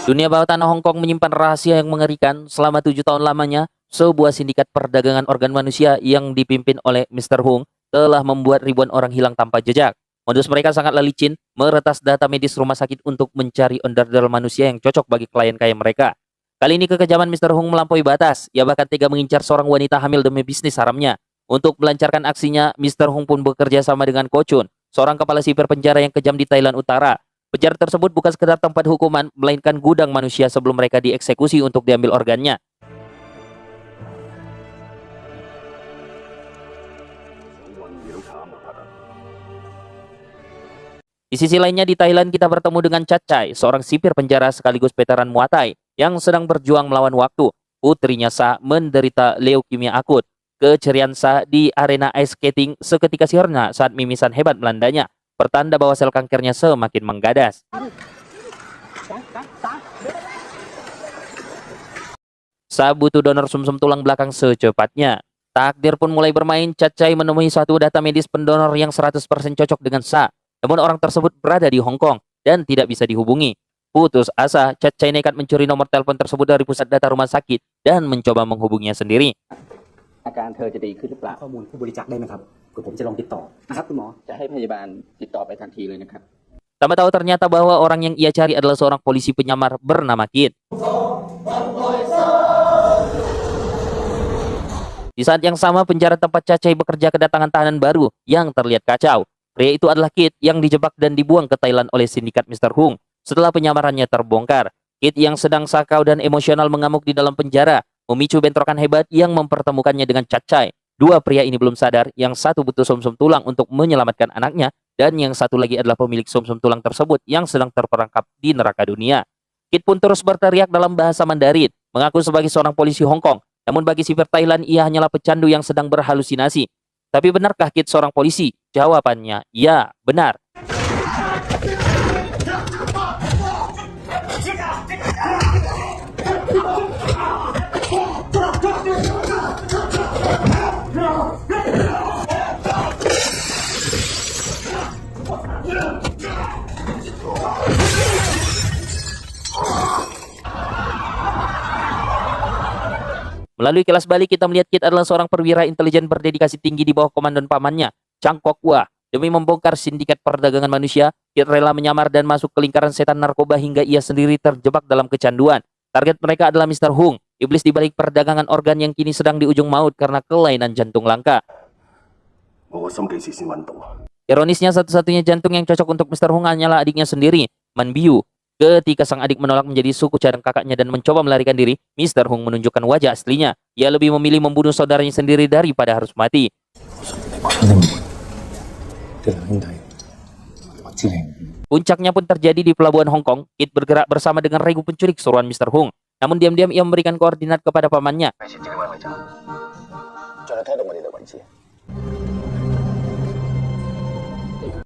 Dunia bawah tanah Hong Kong menyimpan rahasia yang mengerikan. Selama 7 tahun lamanya, sebuah sindikat perdagangan organ manusia yang dipimpin oleh Mr. Hung telah membuat ribuan orang hilang tanpa jejak. Modus mereka sangatlah licin, meretas data medis rumah sakit untuk mencari onderdil manusia yang cocok bagi klien-klien mereka. Kali ini kekejaman Mr. Hung melampaui batas. Ia bahkan tega mengincar seorang wanita hamil demi bisnis haramnya. Untuk melancarkan aksinya, Mr. Hung pun bekerja sama dengan Ko Chun, seorang kepala sipir penjara yang kejam di Thailand Utara. Penjara tersebut bukan sekedar tempat hukuman, melainkan gudang manusia sebelum mereka dieksekusi untuk diambil organnya. Di sisi lainnya di Thailand kita bertemu dengan Chat Chai, seorang sipir penjara sekaligus veteran Muay Thai yang sedang berjuang melawan waktu. Putrinya Sa menderita leukemia akut. Keceriaan Sa di arena ice skating seketika sirna saat mimisan hebat melandanya, pertanda bahwa sel kankernya semakin menggadas. Sa butuh donor sumsum tulang belakang secepatnya. Takdir pun mulai bermain. Chat Chai menemui suatu data medis pendonor yang 100% cocok dengan Sa. Namun orang tersebut berada di Hong Kong dan tidak bisa dihubungi. Putus asa, Chat Chai nekat mencuri nomor telepon tersebut dari pusat data rumah sakit dan mencoba menghubunginya sendiri. อาการเธอจะดีขึ้นหรือเปล่าข้อมูลผู้บริจาคได้ไหมครับเดี๋ยวผมจะลองติดต่อนะครับคุณหมอจะให้พยาบาลติดต่อไปทันทีเลยนะครับ Tanpa tahu ternyata bahwa orang yang ia cari adalah seorang polisi penyamar bernama Kit. Di saat yang sama, penjara tempat Chat Chai bekerja kedatangan tahanan baru yang terlihat kacau. Pria itu adalah Kit yang dijebak dan dibuang ke Thailand oleh sindikat Mr. Hung setelah penyamarannya terbongkar. Kit yang sedang sakau dan emosional mengamuk di dalam penjara, memicu bentrokan hebat yang mempertemukannya dengan Chat Chai. Dua pria ini belum sadar, yang satu butuh sumsum tulang untuk menyelamatkan anaknya, dan yang satu lagi adalah pemilik sumsum tulang tersebut yang sedang terperangkap di neraka dunia. Kit pun terus berteriak dalam bahasa Mandarin, mengaku sebagai seorang polisi Hong Kong. Namun bagi sipir Thailand, ia hanyalah pecandu yang sedang berhalusinasi. Tapi benarkah Kit seorang polisi? Jawabannya, ya, benar. Melalui kelas balik kita melihat Kit adalah seorang perwira intelijen berdedikasi tinggi di bawah komandan pamannya, Chang Kok Wah. Demi membongkar sindikat perdagangan manusia, Kit rela menyamar dan masuk ke lingkaran setan narkoba hingga ia sendiri terjebak dalam kecanduan. Target mereka adalah Mr. Hung, iblis di balik perdagangan organ yang kini sedang di ujung maut karena kelainan jantung langka. Ironisnya, satu-satunya jantung yang cocok untuk Mr. Hung hanyalah adiknya sendiri, Man Biu. Ketika sang adik menolak menjadi suku cadang kakaknya dan mencoba melarikan diri, Mr. Hung menunjukkan wajah aslinya. Ia lebih memilih membunuh saudaranya sendiri daripada harus mati. Puncaknya pun terjadi di pelabuhan Hong Kong. Kit bergerak bersama dengan regu penculik suruhan Mr. Hung. Namun diam-diam ia memberikan koordinat kepada pamannya.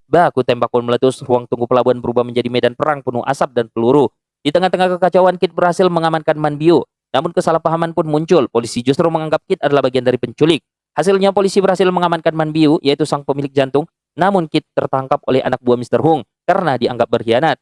Baku tembak pun meletus, ruang tunggu pelabuhan berubah menjadi medan perang penuh asap dan peluru. Di tengah-tengah kekacauan, Kit berhasil mengamankan Man Biu. Namun kesalahpahaman pun muncul. Polisi justru menganggap Kit adalah bagian dari penculik. Hasilnya polisi berhasil mengamankan Man Biu, yaitu sang pemilik jantung. Namun Kit tertangkap oleh anak buah Mr. Hung karena dianggap berkhianat.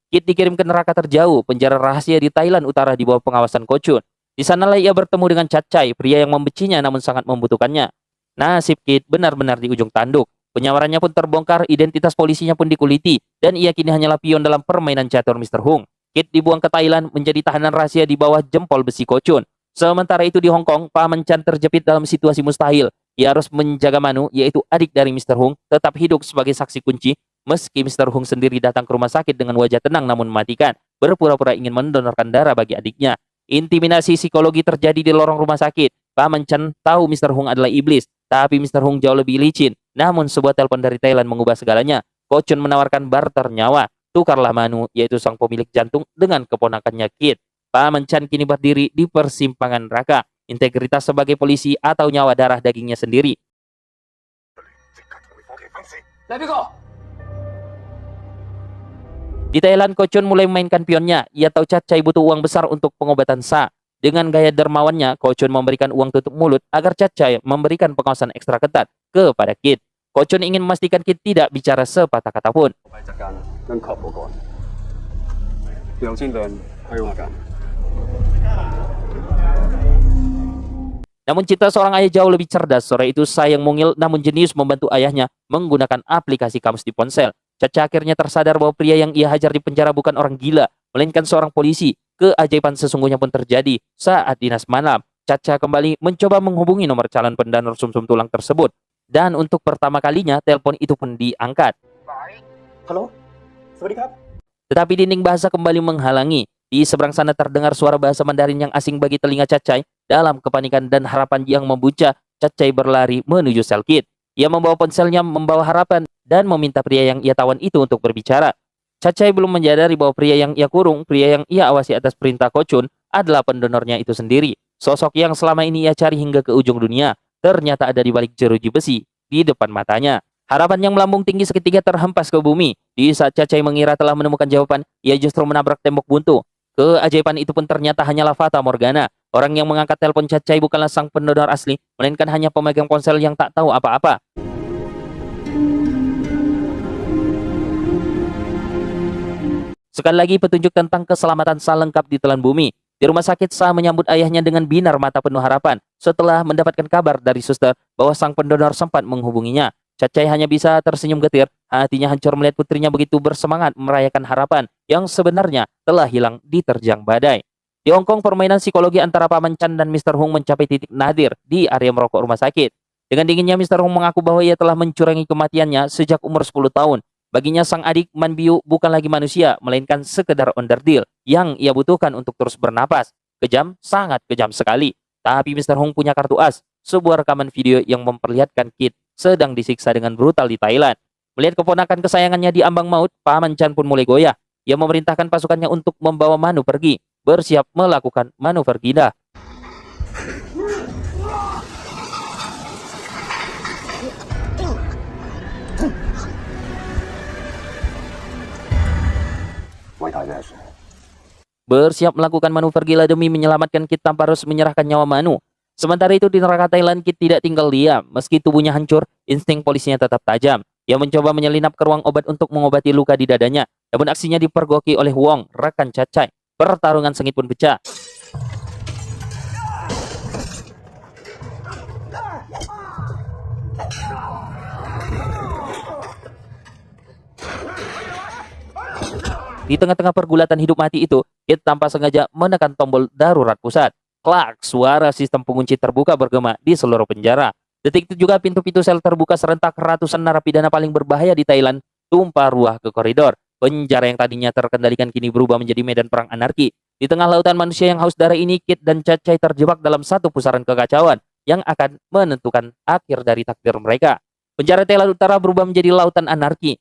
Kit dikirim ke neraka terjauh, penjara rahasia di Thailand Utara di bawah pengawasan Ko Chun. Di sanalah ia bertemu dengan Chat Chai, pria yang membencinya namun sangat membutuhkannya. Nasib Kit benar-benar di ujung tanduk. Penyamarannya pun terbongkar, identitas polisinya pun dikuliti, dan ia kini hanyalah pion dalam permainan catur Mr. Hung. Kit dibuang ke Thailand menjadi tahanan rahasia di bawah jempol besi Ko Chun. Sementara itu di Hong Kong, Paman Chan terjepit dalam situasi mustahil. Ia harus menjaga Manu, yaitu adik dari Mr. Hung, tetap hidup sebagai saksi kunci, meski Mr. Hung sendiri datang ke rumah sakit dengan wajah tenang namun mematikan, berpura-pura ingin mendonorkan darah bagi adiknya. Intimidasi psikologi terjadi di lorong rumah sakit. Paman Chan tahu Mr. Hung adalah iblis, tapi Mr. Hung jauh lebih licin. Namun sebuah telepon dari Thailand mengubah segalanya. Ko Chun menawarkan barter nyawa. Tukarlah Manu, yaitu sang pemilik jantung, dengan keponakannya Kit. Paman Chan kini berdiri di persimpangan neraka. Integritas sebagai polisi atau nyawa darah dagingnya sendiri. Di Thailand, Ko Chun mulai memainkan pionnya. Ia tahu Chat Chai butuh uang besar untuk pengobatan Sa. Dengan gaya dermawannya, Ko Chun memberikan uang tutup mulut agar Cacai memberikan pengawasan ekstra ketat kepada Kit. Ko Chun ingin memastikan Kit tidak bicara sepatah kata pun. จัดการเรื่องครอบครัวก่อนเดี๋ยวสิ้นเดือนค่อยว่ากัน Namun cita seorang ayah jauh lebih cerdas. Sore itu Sayang mungil namun jenius membantu ayahnya menggunakan aplikasi kamus di ponsel. Caca akhirnya tersadar bahwa pria yang ia hajar di penjara bukan orang gila, melainkan seorang polisi. Keajaiban sesungguhnya pun terjadi saat dinas malam. Caca kembali mencoba menghubungi nomor calon pendonor sumsum tulang tersebut. Dan untuk pertama kalinya, telepon itu pun diangkat. ฮัลโหลสวัสดีครับ Tetapi dinding bahasa kembali menghalangi. Di seberang sana terdengar suara bahasa Mandarin yang asing bagi telinga Cacai. Dalam kepanikan dan harapan yang membuncah, Cacai berlari menuju sel Kit. Ia membawa ponselnya, membawa harapan, dan meminta pria yang ia tawan itu untuk berbicara. Cacai belum menyadari bahwa pria yang ia kurung, pria yang ia awasi atas perintah Ko Chun, adalah pendonornya itu sendiri. Sosok yang selama ini ia cari hingga ke ujung dunia, ternyata ada di balik jeruji besi di depan matanya. Harapan yang melambung tinggi seketika terhempas ke bumi. Di saat Cacai mengira telah menemukan jawaban, ia justru menabrak tembok buntu. Keajaiban itu pun ternyata hanyalah Fata Morgana. Orang yang mengangkat telepon Cacai bukanlah sang pendonor asli, melainkan hanya pemegang ponsel yang tak tahu apa-apa. Sekali lagi petunjuk tentang keselamatan Sa lengkap ditelan bumi. Di rumah sakit, Sa menyambut ayahnya dengan binar mata penuh harapan setelah mendapatkan kabar dari suster bahwa sang pendonor sempat menghubunginya. Cacai hanya bisa tersenyum getir, hatinya hancur melihat putrinya begitu bersemangat merayakan harapan yang sebenarnya telah hilang diterjang badai. Di Hong Kong, permainan psikologi antara Paman Chan dan Mr. Hung mencapai titik nadir di area merokok rumah sakit. Dengan dinginnya, Mr. Hung mengaku bahwa ia telah mencurangi kematiannya sejak umur 10 tahun. Baginya sang adik Man Biu bukan lagi manusia, melainkan sekedar onderdil yang ia butuhkan untuk terus bernapas. Kejam, sangat kejam sekali. Tapi Mr. Hung punya kartu as, sebuah rekaman video yang memperlihatkan Kit sedang disiksa dengan brutal di Thailand. Melihat keponakan kesayangannya di ambang maut, Paman Chan pun mulai goyah. Ia memerintahkan pasukannya untuk membawa Manu pergi, bersiap melakukan manuver gila. Bersiap melakukan manuver gila demi menyelamatkan Kit tanpa harus menyerahkan nyawa Manu. Sementara itu di neraka Thailand, Kit tidak tinggal diam. Meski tubuhnya hancur, insting polisinya tetap tajam. Ia mencoba menyelinap ke ruang obat untuk mengobati luka di dadanya. Namun aksinya dipergoki oleh Wong, rekan Cacai. Pertarungan sengit pun pecah. Di tengah-tengah pergulatan hidup mati itu, Kit tanpa sengaja menekan tombol darurat pusat. Klak, suara sistem pengunci terbuka bergema di seluruh penjara. Detik itu juga pintu-pintu sel terbuka serentak, ratusan narapidana paling berbahaya di Thailand tumpah ruah ke koridor. Penjara yang tadinya terkendalikan kini berubah menjadi medan perang anarki. Di tengah lautan manusia yang haus darah ini, Kit dan Cacai terjebak dalam satu pusaran kekacauan yang akan menentukan akhir dari takdir mereka. Penjara Thailand Utara berubah menjadi lautan anarki.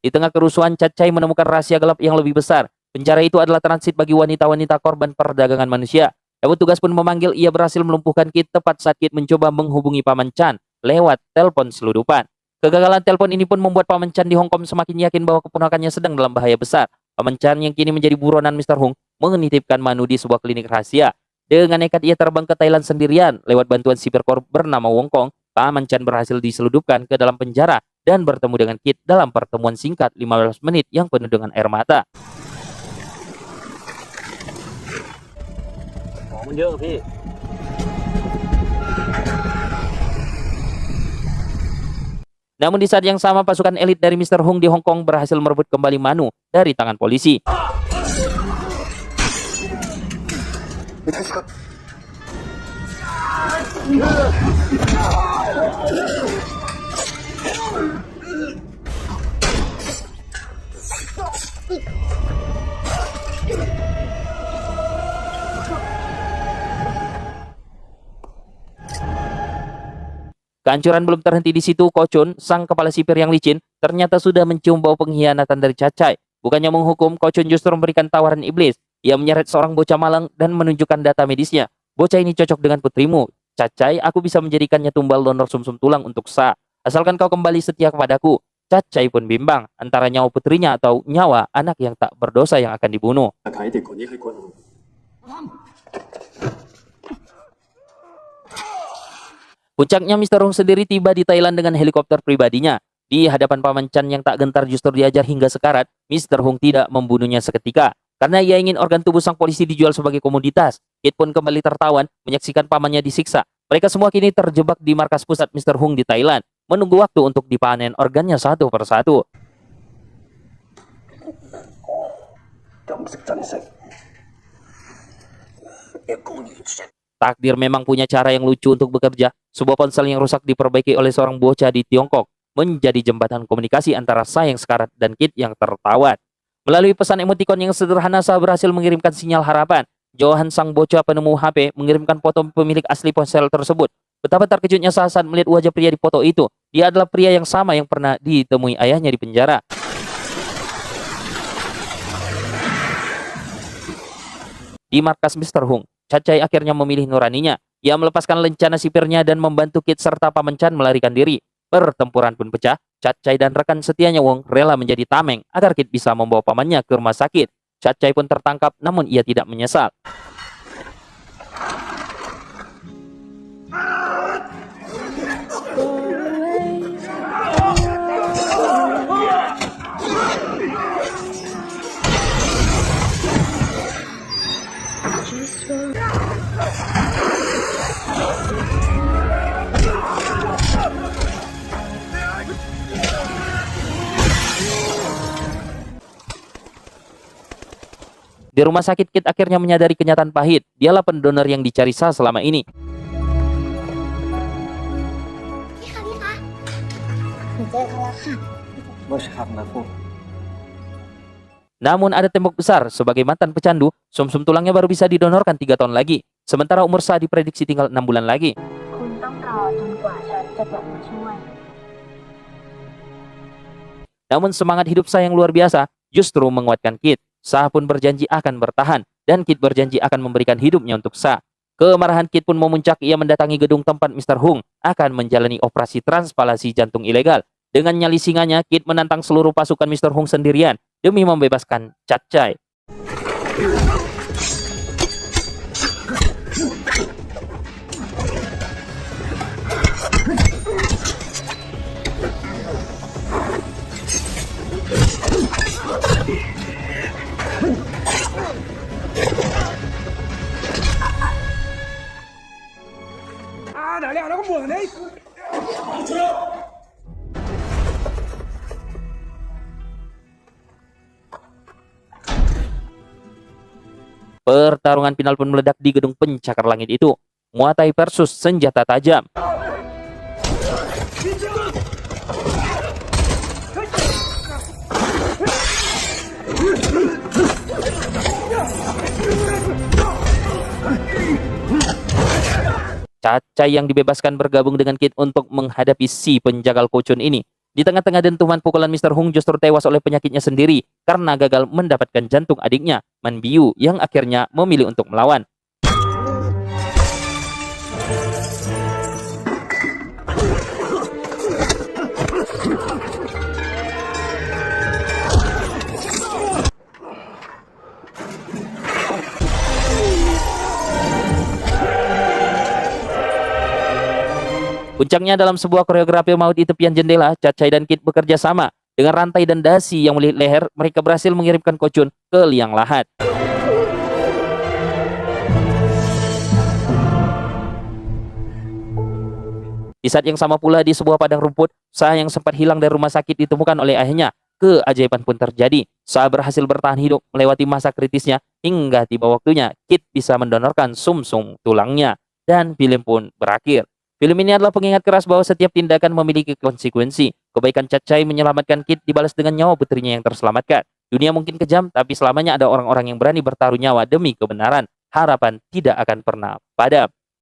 Di tengah kerusuhan, Cacai menemukan rahasia gelap yang lebih besar. Penjara itu adalah transit bagi wanita-wanita korban perdagangan manusia. Namun tugas pun memanggil, ia berhasil melumpuhkan Kit tepat saat Kit mencoba menghubungi Paman Chan lewat telepon seludupan. Kegagalan telepon ini pun membuat Paman Chan di Hong Kong semakin yakin bahwa keponakannya sedang dalam bahaya besar. Paman Chan yang kini menjadi buronan Mr. Hung menitipkan Manu di sebuah klinik rahasia. Dengan nekat ia terbang ke Thailand sendirian lewat bantuan siberkor bernama Wong Kong. Paman Chan berhasil diseludupkan ke dalam penjara dan bertemu dengan Kit dalam pertemuan singkat 15 menit yang penuh dengan air mata. Namun di saat yang sama, pasukan elit dari Mr. Hung di Hong Kong berhasil merebut kembali Manu dari tangan polisi. Kehancuran belum terhenti di situ. Ko Chun, sang kepala sipir yang licin, ternyata sudah mencium bau pengkhianatan dari Cacai. Bukannya menghukum, Ko Chun justru memberikan tawaran iblis. Ia menyeret seorang bocah malang dan menunjukkan data medisnya. Bocah ini cocok dengan putrimu. Cacai, aku bisa menjadikannya tumbal donor sumsum tulang untuk Sa. Asalkan kau kembali setia kepadaku. Cacai pun bimbang antara nyawa putrinya atau nyawa anak yang tak berdosa yang akan dibunuh. Puncaknya Mr. Hung sendiri tiba di Thailand dengan helikopter pribadinya. Di hadapan Paman Chan yang tak gentar justru diajar hingga sekarat, Mr. Hung tidak membunuhnya seketika. Karena ia ingin organ tubuh sang polisi dijual sebagai komoditas. Kit pun kembali tertawan menyaksikan pamannya disiksa. Mereka semua kini terjebak di markas pusat Mr. Hung di Thailand, menunggu waktu untuk dipanen organnya satu persatu. Takdir memang punya cara yang lucu untuk bekerja. Sebuah ponsel yang rusak diperbaiki oleh seorang bocah di Tiongkok, menjadi jembatan komunikasi antara Sa yang sekarat dan Kit yang tertawan. Melalui pesan emotikon yang sederhana, Sa berhasil mengirimkan sinyal harapan. Johan, sang bocah penemu HP, mengirimkan foto pemilik asli ponsel tersebut. Betapa terkejutnya Sa saat melihat wajah pria di foto itu. Dia adalah pria yang sama yang pernah ditemui ayahnya di penjara. Di markas Mr. Hung, Cacai akhirnya memilih nuraninya. Ia melepaskan lencana sipirnya dan membantu Kit serta Paman Chan melarikan diri. Pertempuran pun pecah. Cacai dan rekan setianya Wong rela menjadi tameng agar Kit bisa membawa pamannya ke rumah sakit. Cacai pun tertangkap, namun ia tidak menyesal. Di rumah sakit, Kit akhirnya menyadari kenyataan pahit. Dialah pendonor yang dicari Sa selama ini. Namun ada tembok besar. Sebagai mantan pecandu, sumsum tulangnya baru bisa didonorkan 3 tahun lagi. Sementara umur Sa diprediksi tinggal 6 bulan lagi. Namun semangat hidup Sa yang luar biasa justru menguatkan Kit. Sa pun berjanji akan bertahan, dan Kit berjanji akan memberikan hidupnya untuk Sa. Kemarahan Kit pun memuncak. Ia mendatangi gedung tempat Mr. Hung akan menjalani operasi transplantasi jantung ilegal. Dengan nyali singanya, Kit menantang seluruh pasukan Mr. Hung sendirian demi membebaskan Cacai. Pertarungan final pun meledak di gedung pencakar langit itu. Muay Thai versus senjata tajam. Cacai yang dibebaskan bergabung dengan Kit untuk menghadapi si penjagal Ko Chun ini. Di tengah-tengah dentuman pukulan Mr. Hung justru tewas oleh penyakitnya sendiri karena gagal mendapatkan jantung adiknya, Man Biu, yang akhirnya memilih untuk melawan. Puncaknya dalam sebuah koreografi maut di tepian jendela, Cacai dan Kit bekerja sama. Dengan rantai dan dasi yang melilit leher, mereka berhasil mengirimkan Ko Chun ke liang lahat. Di saat yang sama pula di sebuah padang rumput, Sa yang sempat hilang dari rumah sakit ditemukan oleh ayahnya. Keajaiban pun terjadi. Sa berhasil bertahan hidup melewati masa kritisnya hingga tiba waktunya Kit bisa mendonorkan sumsum tulangnya. Dan film pun berakhir. Film ini adalah pengingat keras bahwa setiap tindakan memiliki konsekuensi. Kebaikan Cacai menyelamatkan Kit dibalas dengan nyawa putrinya yang terselamatkan. Dunia mungkin kejam, tapi selamanya ada orang-orang yang berani bertaruh nyawa demi kebenaran. Harapan tidak akan pernah padam.